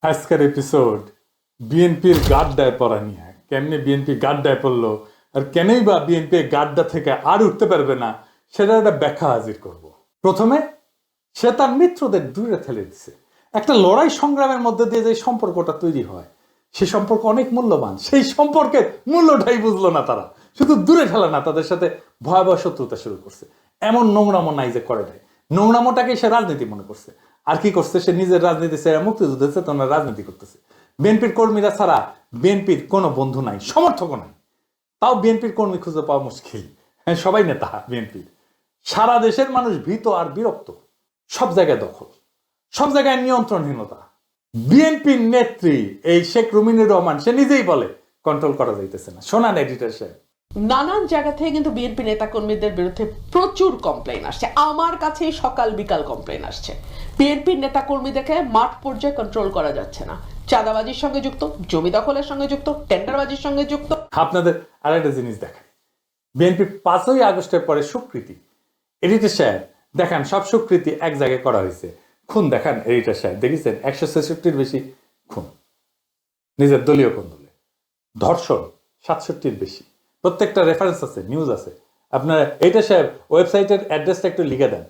আজকের এপিসোড বিএনপির গাড্ডায় পড়া নিয়ে। কেমনে বিএনপি গাড্ডায় পড়লো আর কেনই বা বিএনপি গাড্ডা থেকে আর উঠতে পারবে না সেটা একটা ব্যাখ্যা হাজির করব। প্রথমে সে তার মিত্রদের দূরে ঠেলে দিছে। একটা লড়াই সংগ্রামের মধ্যে দিয়ে যে সম্পর্কটা তৈরি হয় সে সম্পর্ক অনেক মূল্যবান, সেই সম্পর্কের মূল্যটাই বুঝলো না তারা। শুধু দূরে ঠেলা না, তাদের সাথে ভয়াবহ শত্রুতা শুরু করছে। এমন নোংরামো নাই যে করে নাই, নোংরামোটাকে সে রাজনীতি মনে করছে। আর কি করছে, সে নিজের রাজনীতি ছেড়ে মুক্তিযুদ্ধের চেতনা রাজনীতি করতেছে। বিএনপির কর্মীরা ছাড়া বিএনপির কোনো বন্ধু নাই, সমর্থকও নাই। তাও বিএনপির কর্মী খুঁজে পাওয়া মুশকিল। হ্যাঁ, সবাই নেতা বিএনপির। সারা দেশের মানুষ ভীত আর বিরক্ত। সব জায়গায় দখল, সব জায়গায় নিয়ন্ত্রণহীনতা। বিএনপির নেত্রী এই শেখ রুমিনুর রহমান সে নিজেই বলে কন্ট্রোল করা যাইতেছে না। শোনান এডিটর সাহেব। নানান জায়গা থেকে কিন্তু বিএনপি নেতাকর্মীদের বিরুদ্ধে প্রচুর কমপ্লেইন আসছে। আমার কাছে সকাল বিকাল কমপ্লেইন আসছে। বিএনপির নেতাকর্মীদেরকে মাঠ পর্যায়ে কন্ট্রোল করা যাচ্ছে না। চাঁদাবাজির সঙ্গে যুক্ত, জমি দখলের সঙ্গে যুক্ত, টেন্ডারবাজির সঙ্গে যুক্ত। আপনাদের আরেকটা জিনিস দেখায়, বিএনপির 5ই আগস্টের পরে স্বীকৃতি। এডিটর সাহেব দেখান, সব স্বীকৃতি এক জায়গায় করা হয়েছে। খুন দেখান এডিটর সাহেব, দেখেছেন 166-র বেশি খুন নিজের দলীয় কোন দলে। ধর্ষণ 67-র বেশি। প্রত্যেকটা রেফারেন্স আছে, নিউজ আছে। আপনারা এইটা সাহেব ওয়েবসাইটের অ্যাড্রেসটা একটু লিখে দেন।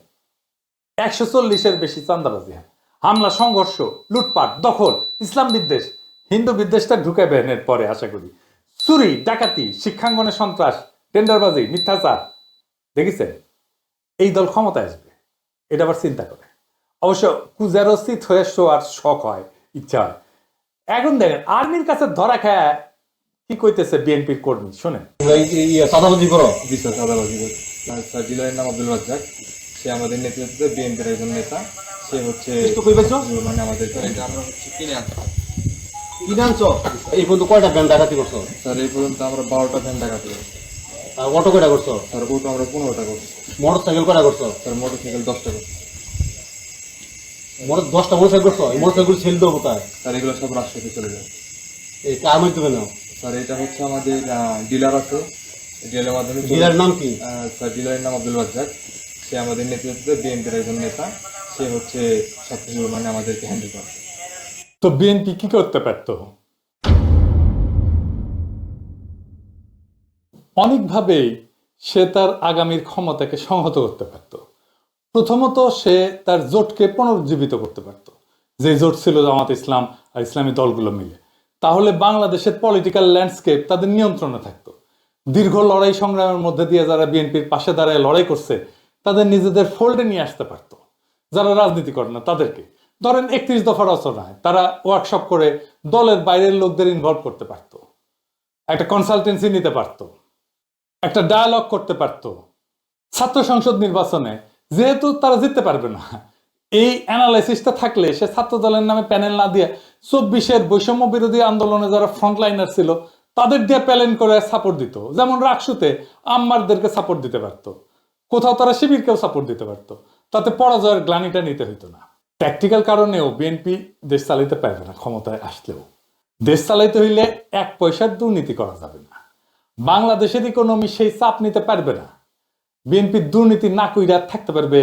140-এর বেশি চাঁদাবাজি, হামলা, সংঘর্ষ, লুটপাট, দখল, ইসলাম বিদ্বেষ, হিন্দু বিদ্বেষটা ঢুকাবেন এর পরে আশা করি। চুরি, ডাকাতি, শিক্ষাঙ্গনে সন্ত্রাস, টেন্ডারবাজি, মিথ্যাচার। দেখেছেন এই দল ক্ষমতায় আসবে, এটা আবার চিন্তা করে। অবশ্য কুজারস্থিত হয়ে শোয়ার শখ হয়, ইচ্ছা হয়। এখন দেখেন আর্মির কাছে ধরা খায় কি কইতেছে বিএনপির কর্মী, শোনেন। চাঁদাবাজি করো বিশ্বাস চাঁদাবাজি করো। সাজিলের নাম আব্দুল রাজ্জাক, সে আমাদের নেতৃত্বে বিএনপির একজন নেতা। সে হচ্ছে মানে আমাদের আমরা হচ্ছে কিনে আনছো। এই পর্যন্ত কয়টা ভ্যান ডাকাতি করছো? স্যার এই পর্যন্ত আমরা 12টা ভ্যান ডাকাতি করছি। আর অটো কয়টা করছো? স্যার ওটা আমরা 15টা করছি। মোটর সাইকেল কয়টা করছো? স্যার মোটর সাইকেল 10টা করছি। 10টা মোটর সাইকেল করছো? এই মোটর সাইকেল সেল দেবো কোথায়? স্যার এগুলো সব রাজশাহীতে চলে যায়। এই কার মাধ্যমে নাও? স্যার এটা হচ্ছে আমাদের ডিলার আছে, ডিলারের মাধ্যমে। ডিলার নাম কি? স্যার ডিলারের নাম আব্দুল রাজ্জাক, সে আমাদের নেতৃত্বে বিএনপির একজন নেতা। সে হচ্ছে সবকিছু মানে আমাদেরকে হ্যান্ডেল করে। তো বিএনপি কি করতে পারত? অনেকভাবেই সে তার আগামীর ক্ষমতাকে সংহত করতে পারত। প্রথমত সে তার জোটকে পুনরুজ্জীবিত করতে পারত, যে জোট ছিল জামাত ইসলাম আর ইসলামী দলগুলো মিলে। তাহলে বাংলাদেশের পলিটিক্যাল ল্যান্ডস্কেপ তাদের নিয়ন্ত্রণে থাকতো। দীর্ঘ লড়াই সংগ্রামের মধ্যে দিয়ে যারা বিএনপির পাশে দাঁড়ায় লড়াই করছে তাদের নিজেদের ফোল্ডে নিয়ে আসতে পারত। যারা রাজনীতি করে না তাদেরকে, ধরেন 31 দফা রচনায় তারা ওয়ার্কশপ করে দলের বাইরের লোকদের ইনভলভ করতে পারত, একটা কনসালটেন্সি নিতে পারত, একটা ডায়ালগ করতে পারত। ছাত্র সংসদ নির্বাচনে যেহেতু তারা জিততে পারবে না, এই অ্যানালাইসিসটা থাকলে সে ছাত্র দলের নামে প্যানেল না দিয়ে 24-এর বৈষম্য বিরোধী আন্দোলনে যারা ফ্রন্টলাইনার ছিল তাদের দিয়ে প্যানেল করে সাপোর্ট দিত। যেমন রাকসুতে আম্মারদেরকে সাপোর্ট দিতে পারত, কোথাও তারা শিবিরকেও সাপোর্ট দিতে পারত। তাতে পরাজয়ের গ্লানিটা নিতে হইতো না। প্র্যাকটিক্যাল কারণেও বিএনপি দেশ চালাইতে পারবে না। ক্ষমতায় আসলেও দেশ চালাইতে হইলে 1 পয়সার দুর্নীতি করা যাবে না। বাংলাদেশের ইকোনমি সেই চাপ নিতে পারবে না। বিএনপি দুর্নীতি না কইরা থাকতে পারবে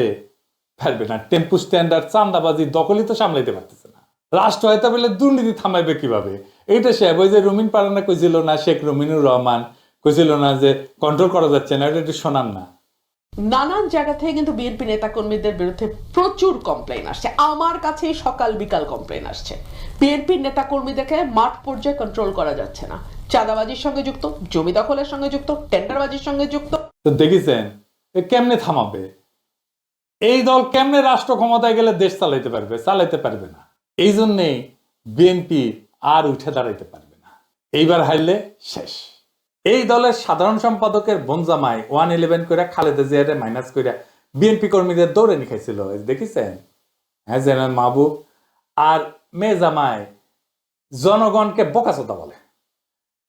না। টেম্পু স্ট্যান্ডার্ড, চাঁদাবাজি, দখলই তো সামলাইতে পারতেছে না। রাষ্ট্র হয়তো বলে দুর্নীতি থামাইবে কিভাবে? এইটা সে ওই যে রুমিন পারানা কইছিল না, শেখ রুমিনুর রহমান কইছিল না যে কন্ট্রোল করা যাচ্ছে না, এটা একটু শোনান না। নানান জায়গা থেকে কিন্তু বিএনপি নেতাকর্মীদের বিরুদ্ধে প্রচুর কমপ্লেইন আসছে। আমার কাছে সকাল বিকাল কমপ্লেইন আসছে। বিএনপির নেতাকর্মীদেরকে মাঠ পর্যায়ে কন্ট্রোল করা যাচ্ছে না। চাঁদাবাজির সঙ্গে যুক্ত, জমি দখলের সঙ্গে যুক্ত, টেন্ডারবাজির সঙ্গে যুক্ত। তো দেখেছেন কেমনে থামাবে? এই দল কেমনে রাষ্ট্র ক্ষমতায় গেলে দেশ চালাইতে পারবে? চালাইতে পারবে না। এই জন্যেই বিএনপি আর উঠে দাঁড়াইতে পারবে না। এইবার হারলে শেষ। এই দলের সাধারণ সম্পাদকের বনজামাই 111 করে খালেদা জিয়ারে মাইনাস করে বিএনপি কর্মীদের দৌড়ে নিখাইছিল, দেখেছেন? হ্যাঁ, জেনারেল মাহবুব আর মেয়ে জামাই জনগণকে বোকাচোদা বলে।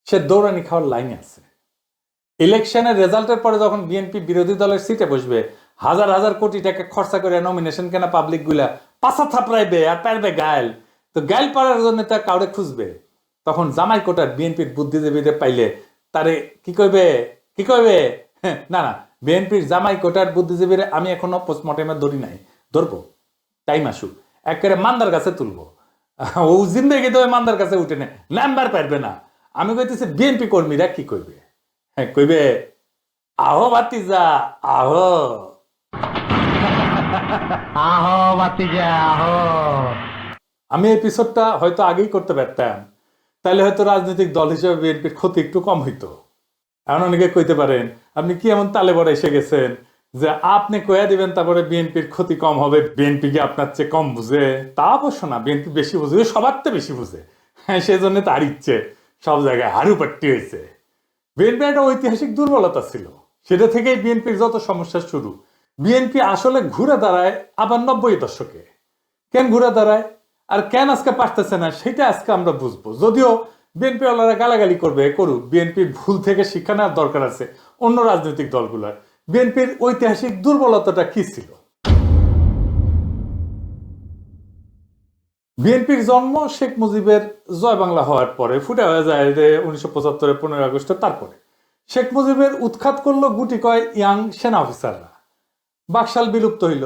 সে দৌড়ানি খাওয়ার লাইনে আছে। ইলেকশনের রেজাল্টের পরে যখন বিএনপি বিরোধী দলের সিটে বসবে, হাজার হাজার কোটি টাকা খরচা করে নমিনেশন কেনা পাবলিক গুলা পাশা থাপড়াইবে আর পারবে গায়েল। তো গায়েল পাড়ার জন্য তার কাউরে খুঁজবে। তখন জামাই কোটার বিএনপির বুদ্ধিজীবীদের পাইলে তারে কি কইবে? না, বিএনপির জামাই কোটার বুদ্ধিজীবীরা আমি এখনো পোস্টমর্টেমে ধরি নাই, ধরবো, টাইম আসুক, একেবারে মান্দার কাছে তুলবো। ও জিন্দেগি তো মান্দার কাছে উঠে নেই, নাম্বার পারবে না। আমি কইতেছি বিএনপি কর্মীরা কি কইবে? হ্যাঁ কইবে, আহো ভাতিজা আহো, আহো বাতিজা আহো। আমি এপিসোডটা হয়তো আগেই করতে পারতাম, তাহলে হয়তো রাজনৈতিক দল হিসেবে বিএনপির ক্ষতি একটু কম হইতো। এখন অনেকে কইতে পারেন আপনি কি এমন তালে বড় এসে গেছেন যে আপনি কয়া দিবেন তারপরে বিএনপির ক্ষতি কম হবে, বিএনপি কি আপনার চেয়ে কম বুঝে? তা অবশ্য না, বিএনপি বেশি বুঝে, ও সবার তো বেশি বুঝে। হ্যাঁ সেই জন্য তার ইচ্ছে সব জায়গায় হারুপাট্টি হয়েছে। বিএনপির একটা ঐতিহাসিক দুর্বলতা ছিল, সেটা থেকেই বিএনপির যত সমস্যা শুরু। বিএনপি আসলে ঘুরে দাঁড়ায় আবার 90 দশকে। কেন ঘুরে দাঁড়ায় আর কেন আজকে পারতেছে না সেটা আজকে আমরা বুঝবো। যদিও বিএনপি ওয়ালারা গালাগালি করবে, করুক, বিএনপির ভুল থেকে শিক্ষা নেওয়ার দরকার আছে অন্য রাজনৈতিক দলগুলোর। বিএনপির ঐতিহাসিক দুর্বলতাটা কি ছিল? বিএনপির জন্ম শেখ মুজিবের জয় বাংলা হওয়ার পরে, ফুটে হয়ে যায় যে 1975 15 আগস্টে। তারপরে শেখ মুজিবের উৎখাত করলো গুটি কয় ইয়াং সেনা অফিসাররা, বাকশাল বিলুপ্ত হইল।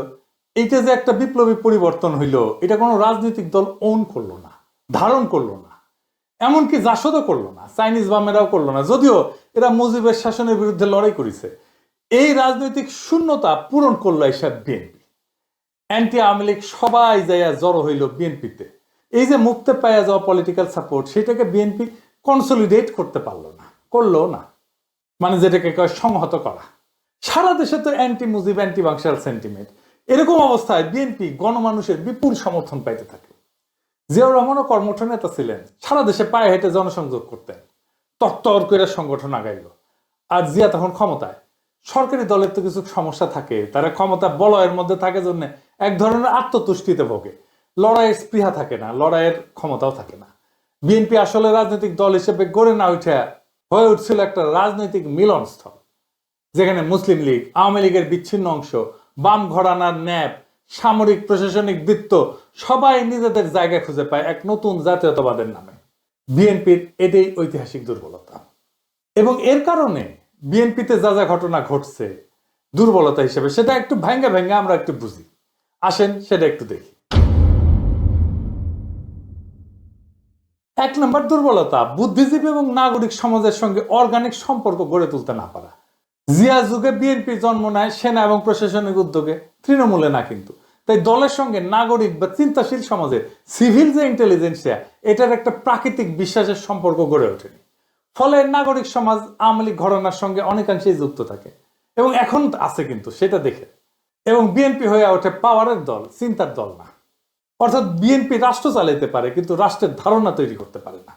এইটা যে একটা বিপ্লবী পরিবর্তন হইল, এটা কোনো রাজনৈতিক দল ওন করলো না, ধারণ করলো না, এমনকি জাসদও করলো না, চাইনিজ বামেরাও করলো না, যদিও এরা মুজিবের শাসনের বিরুদ্ধে লড়াই করেছে। এই রাজনৈতিক শূন্যতা পূরণ করলো এইসব বিএনপি। অ্যান্টি আওয়ামী লীগ সবাই যাইয়া জড়ো হইল বিএনপিতে। এই যে মুক্তে পাইয়া যাওয়া পলিটিক্যাল সাপোর্ট, সেটাকে বিএনপি কনসলিডেট করতে পারলো না, করলো না, মানে যেটাকে কয় সংহত করা। সারা দেশে তো anti Mujib anti Baksal sentiment. এরকম অবস্থায় বিএনপি গণমানুষের বিপুল সমর্থন পাইতে থাকে। জিয়াউর রহমানও কর্মঠ নেতা ছিলেন, সারা দেশে পায়ে হেঁটে জনসংযোগ করতেন, তত্তর করে সংগঠন আগাইল। আর জিয়া তখন ক্ষমতায়। সরকারি দলের তো কিছু সমস্যা থাকে, তারা ক্ষমতা বলয়ের মধ্যে থাকে জন্য এক ধরনের আত্মতুষ্টিতে ভোগে, লড়াইয়ের স্পৃহা থাকে না, লড়াইয়ের ক্ষমতাও থাকে না। বিএনপি আসলে রাজনৈতিক দল হিসেবে গড়ে না উঠে হয়ে উঠছিল একটা রাজনৈতিক মিলনস্থল, যেখানে মুসলিম লীগ, আওয়ামী লীগের বিচ্ছিন্ন অংশ, বাম ঘরানার ন্যাপ, সামরিক প্রশাসনিক বৃত্ত সবাই নিজেদের জায়গা খুঁজে পায় এক নতুন জাতীয়তাবাদের নামে। বিএনপির এটাই ঐতিহাসিক দুর্বলতা। এবং এর কারণে বিএনপিতে যা যা ঘটনা ঘটছে দুর্বলতা হিসেবে, সেটা একটু ভেঙ্গে ভেঙ্গে আমরা একটু বুঝি। আসেন সেটা একটু দেখি। 1 নম্বর দুর্বলতা, বুদ্ধিজীবী এবং নাগরিক সমাজের সঙ্গে অর্গানিক সম্পর্ক গড়ে তুলতে না পারা। জিয়া যুগে বিএনপি জন্ম নেয় সেনা এবং প্রশাসনিক উদ্যোগে, তৃণমূলে না কিন্তু। তাই দলের সঙ্গে নাগরিক বা চিন্তাশীল সমাজের সিভিল যে ইন্টেলিজেন্সিয়া, এটার একটা প্রাকৃতিক বিশ্বাসের সম্পর্ক গড়ে ওঠেনি। ফলে নাগরিক সমাজ আওয়ামী লীগ ঘরানার সঙ্গে অনেকাংশেই যুক্ত থাকে এবং এখন আছে কিন্তু, সেটা দেখে। এবং বিএনপি হয়ে ওঠে পাওয়ারের দল, চিন্তার দল না। অর্থাৎ বিএনপি রাষ্ট্র চালাইতে পারে কিন্তু রাষ্ট্রের ধারণা তৈরি করতে পারে না।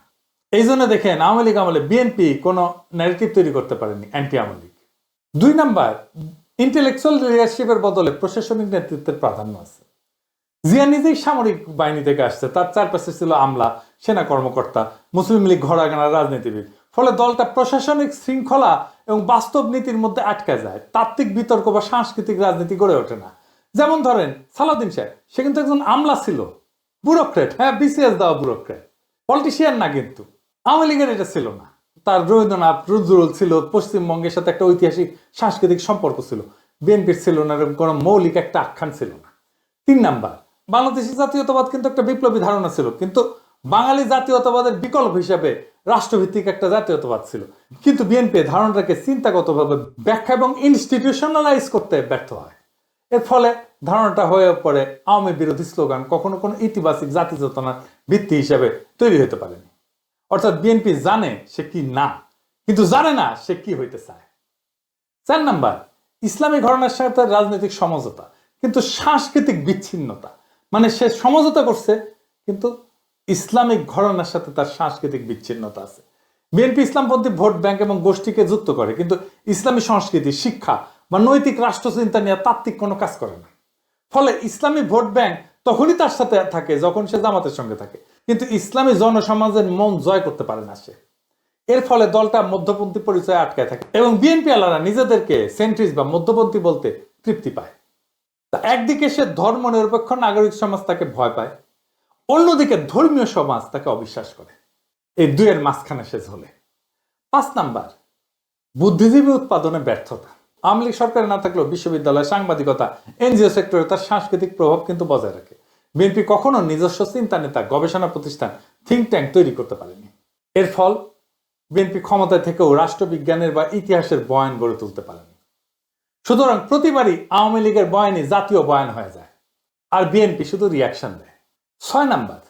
এই জন্য দেখেন আওয়ামী লীগ আমলে বিএনপি কোনো ন্যারেটিভ তৈরি করতে পারেনি, anti Awami League. 2 number, intellectual লিডারশিপের বদলে প্রশাসনিক নেতৃত্বের প্রাধান্য আছে। জিয়া নিজেই সামরিক বাহিনী থেকে আসছে, তার চারপাশে ছিল আমলা, সেনা কর্মকর্তা, মুসলিম লীগ ঘরানার রাজনীতিবিদ। ফলে দলটা প্রশাসনিক শৃঙ্খলা এবং বাস্তব নীতির মধ্যে আটকা যায়, তাত্ত্বিক বিতর্ক বা সাংস্কৃতিক রাজনীতি গড়ে ওঠে না। যেমন ধরেন সালাউদ্দিন সাহেব, সে কিন্তু একজন আমলা ছিল, ব্যুরোক্রেট, হ্যাঁ বিসিএস দেওয়া ব্যুরোক্রেট, পলিটিশিয়ান না কিন্তু। আওয়ামী লীগের এটা ছিল না। তার রবীন্দ্রনাথ, নজরুল ছিল, পশ্চিমবঙ্গের সাথে একটা ঐতিহাসিক সাংস্কৃতিক সম্পর্ক ছিল। বিএনপির ছিল না, এরকম কোনো মৌলিক একটা আখ্যান ছিল না। 3 নাম্বার, বাংলাদেশি জাতীয়তাবাদ কিন্তু একটা বিপ্লবী ধারণা ছিল, কিন্তু বাঙালি জাতীয়তাবাদের বিকল্প হিসাবে রাষ্ট্রভিত্তিক একটা জাতীয়তাবাদ ছিল। কিন্তু বিএনপি ধারণাটাকে চিন্তাগতভাবে ব্যাখ্যা এবং ইনস্টিটিউশনালাইজ করতে ব্যর্থ হয়। এর ফলে ধারণাটা হয়ে পড়ে আওয়ামী বিরোধী স্লোগান, কখনো কোনো ইতিবাচক জাতি চেতনার ভিত্তি হিসাবে তৈরি হতে পারেনি। অর্থাৎ বিএনপি জানে সে কি না, কিন্তু জানে না সে কি হইতে চায়। 4 নাম্বার, ইসলামী ঘরানার সাথে রাজনৈতিক সমঝোতা কিন্তু সাংস্কৃতিক বিচ্ছিন্নতা, মানে সে সমঝোতা করছে কিন্তু ইসলামিক ঘরানার সাথে তার সাংস্কৃতিক বিচ্ছিন্নতা আছে। বিএনপি ইসলামপন্থী ভোট ব্যাংক এবং গোষ্ঠীকে যুক্ত করে, কিন্তু ইসলামী সংস্কৃতি, শিক্ষা বা নৈতিক রাষ্ট্রচিন্তা নিয়ে তাত্ত্বিক কোনো কাজ করে না। ফলে ইসলামী ভোট ব্যাংক তখনই তার সাথে থাকে যখন সে জামাতের সঙ্গে থাকে, কিন্তু ইসলামী জনসমাজের মন জয় করতে পারে না সে। এর ফলে দলটা মধ্যপন্থী পরিচয়ে আটকায় থাকে এবং বিএনপি আলারা নিজেদেরকে সেন্ট্রিস্ট বা মধ্যপন্থী বলতে তৃপ্তি পায়। একদিকে সে ধর্ম নিরপেক্ষ নাগরিক সমাজ তাকে ভয় পায়, অন্যদিকে ধর্মীয় সমাজ তাকে অবিশ্বাস করে। এই দুয়ের মাঝখানে সে ঝোলে। 5 নাম্বার, বুদ্ধিজীবী উৎপাদনে ব্যর্থতা। আওয়ামী লীগ সরকারে না থাকলেও বিশ্ববিদ্যালয়, সাংবাদিকতা, এনজিও সেক্টরে তার সাংস্কৃতিক প্রভাব কিন্তু বজায় রাখে। বিএনপি কখনো নিজস্ব চিন্তা নেতা, গবেষণা প্রতিষ্ঠান, থিঙ্ক ট্যাঙ্ক তৈরি করতে পারেনি। এর ফল বিএনপি ক্ষমতায় থেকেও রাষ্ট্রবিজ্ঞানের বা ইতিহাসের বয়ান গড়ে তুলতে পারেনি। সুতরাং প্রতিবারই আওয়ামী লীগের বয়ানই জাতীয় বয়ান হয়ে যায়, আর বিএনপি শুধু রিয়াকশন দেয়। 6 নাম্বার,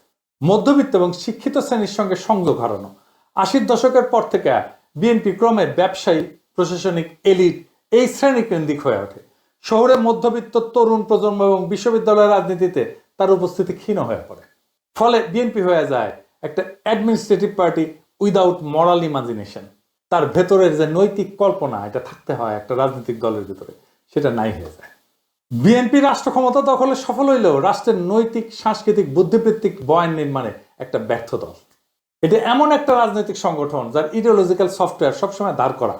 মধ্যবিত্ত এবং শিক্ষিত শ্রেণীর সঙ্গে সংযোগ হারানো। 80-র দশকের পর থেকে বিএনপি ক্রমে ব্যবসায়ী, প্রশাসনিক, এলিট এই শ্রেণী কেন্দ্রিক হয়ে ওঠে। শহরে মধ্যবিত্ত তরুণ প্রজন্ম এবং বিশ্ববিদ্যালয়ের রাজনীতিতে তার উপস্থিতি ক্ষীণ হয়ে পড়ে। ফলে বিএনপি হয়ে যায় একটা অ্যাডমিনিস্ট্রেটিভ পার্টি উইদাউট মরাল ইমাজিনেশন। তার ভেতরের যে নৈতিক কল্পনা এটা থাকতে হয় একটা রাজনৈতিক দলের ভিতরে, সেটা নাই হয়ে যায়। বিএনপি রাষ্ট্র ক্ষমতা দখলে সফল হইলেও রাষ্ট্রের নৈতিক, সাংস্কৃতিক, বুদ্ধিবৃত্তিক বয়ান নির্মাণে একটা ব্যর্থ দল। এটা এমন একটা রাজনৈতিক সংগঠন যার ইডিওলজিক্যাল সফটওয়্যার সবসময় দাঁড় করা,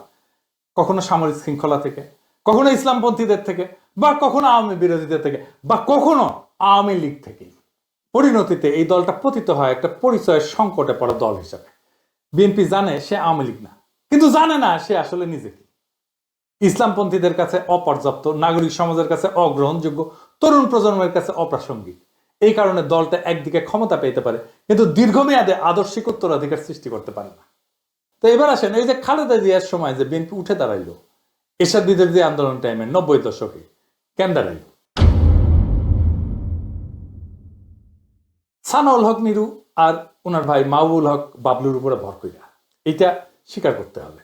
কখনো সামরিক শৃঙ্খলা থেকে, কখনো ইসলামপন্থীদের থেকে, বা কখনো আওয়ামী বিরোধীদের থেকে, বা কখনো আওয়ামী লীগ থেকে। পরিণতিতে এই দলটা পতিত হয় একটা পরিচয়ের সংকটে পড়া দল হিসাবে। বিএনপি জানে সে আওয়ামী লীগ না, কিন্তু জানে না সে আসলে নিজেকে। ইসলামপন্থীদের কাছে অপর্যাপ্ত, নাগরিক সমাজের কাছে অগ্রহণযোগ্য, তরুণ প্রজন্মের কাছে অপ্রাসঙ্গিক। এই কারণে দলটা একদিকে ক্ষমতা পেতে পারে, কিন্তু দীর্ঘমেয়াদে আদর্শিক উত্তরাধিকার সৃষ্টি করতে পারে না। তো এবার আসেন, এই যে খালেদা জিয়ার সময় যে বিএনপি উঠে দাঁড়াইলো এরশাদ বিরোধী আন্দোলন টাইমে 90 দশকে, কেন দাঁড়াইল? সানাউল হক নিরু আর ওনার ভাই মাহবুবুল হক বাবলুর উপরে ভর কইরা, এইটা স্বীকার করতে হবে।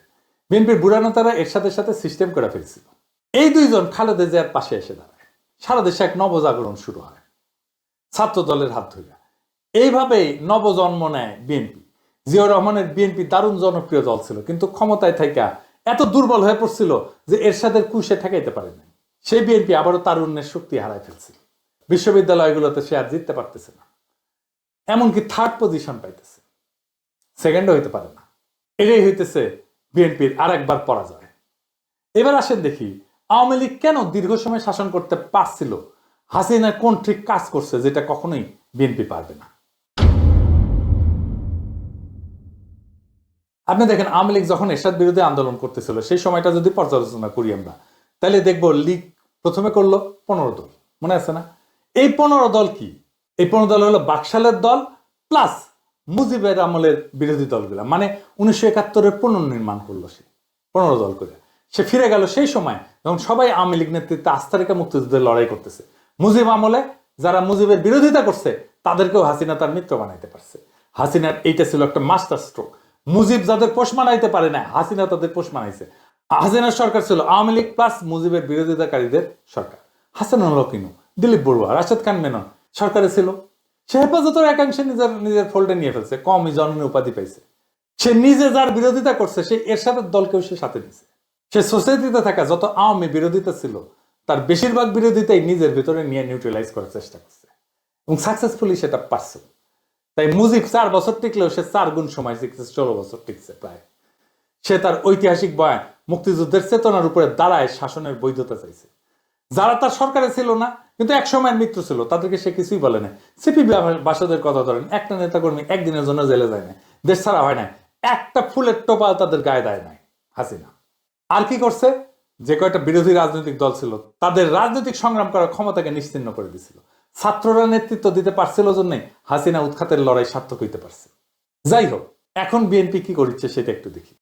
বিএনপির বুড়া নেতারা এরশাদের সাথে সিস্টেম করে ফেলছিল। এই দুইজন খালেদা জিয়ার পাশে এসে দাঁড়ায়, সারা দেশে এক নবজাগরণ শুরু হয় ছাত্র দলের হাত ধরে। এইভাবেই নবজন্ম নেয় বিএনপি। জিয়াউর রহমানের বিএনপি দারুণ জনপ্রিয় দল ছিল, কিন্তু ক্ষমতায় থাইকা এত দুর্বল হয়ে পড়ছিল যে এরশাদের কুশে ঠেকাইতে পারে নাই। সেই বিএনপি আবারও তারুণ্যের শক্তি হারায় ফেলছিল। বিশ্ববিদ্যালয়গুলোতে সে আর জিততে পারতেছে না, এমনকি 3rd পজিশন পাইতেছে, সেকেন্ডও হইতে পারে না। এটাই হইতেছে বিএনপির আর একবার পরাজয়। এবার আসেন দেখি আওয়ামী লীগ কেন দীর্ঘ সময় শাসন করতে পারছিল, হাসিনা কোন ঠিক কাজ করছে যেটা কখনোই বিএনপি পারবে না। আপনি দেখেন, আওয়ামী লীগ যখন এরশাদ বিরোধী আন্দোলন করতেছিল সেই সময়টা যদি পর্যালোচনা করি আমরা, তাহলে দেখবো লীগ প্রথমে করলো 15 দল, মনে আছে না? এই 15 দল কি? এই 15 দল হলো বাকশালের দল প্লাস মুজিবের আমলের বিরোধী দলগুলা, মানে 1971-এর পুনর্নির্মাণ করলো সে 15 দল করে। সে ফিরে গেল সেই সময় যখন সবাই আওয়ামী লীগ নেতৃত্বে আস্থা রেখে মুক্তিযুদ্ধের লড়াই করতেছে। মুজিব আমলে যারা মুজিবের বিরোধিতা করছে তাদেরকেও হাসিনা তার মিত্র বানাইতে পারছে। হাসিনার এইটা ছিল একটা মাস্টার স্ট্রোক। মুজিব যাদের পোষ মানাইতে পারে না, হাসিনা তাদের পোষ মানাইছে। হাসিনার সরকার ছিল আওয়ামী লীগ প্লাস মুজিবের বিরোধিতাকারীদের সরকার। হাসানুল হক ইনু, দিলীপ বড়ুয়া, রাশেদ খান মেনন সরকারে ছিল। সে হেফাজতের একাংশে নিজের ফোল্ডে নিয়ে ফেলছে, কমই জননী উপাধি পাইছে। সে নিজে যার বিরোধিতা করছে সেই এরশাদের দলকেও সে সাথে নিছে। সে সোসাইটিতে থাকা যত আওয়ামী বিরোধিতা ছিল তার বেশিরভাগ বিরোধিতাই নিজের ভিতরে নিয়ে নিউট্রালাইজ করার চেষ্টা করছে, এবং সাকসেসফুলি সেটা পারছে। তাই মুজিব 4 বছর টিকলেও সে 4 গুণ সময় টিকছে, 16 বছর টিকছে প্রায়। সে তার ঐতিহাসিক বয়ান মুক্তিযুদ্ধের চেতনার উপরে দাঁড়ায় শাসনের বৈধতা চাইছে। যারা তার সরকারে ছিল না কিন্তু এক সময়ের মিত্র ছিল তাদেরকে সে কিছুই বলে না। সিপি বাসাদের কথা ধরেন, একটা নেতাকর্মী একদিনের জন্য জেলে যায় না, দেশ ছাড়া হয় না, একটা ফুলের টোপা তাদের গায়ে দেয় নাই হাসিনা। আর কি করছে? যে কয়টা বিরোধী রাজনৈতিক দল ছিল তাদের রাজনৈতিক সংগ্রাম করার ক্ষমতাকে নিশ্চিহ্ন করে দিছিল। ছাত্ররা নেতৃত্ব দিতে পারছিল জন্যই হাসিনা উৎখাতের লড়াই সার্থক হইতে পারছে। যাই হোক, এখন বিএনপি কি করছে সেটা একটু দেখি।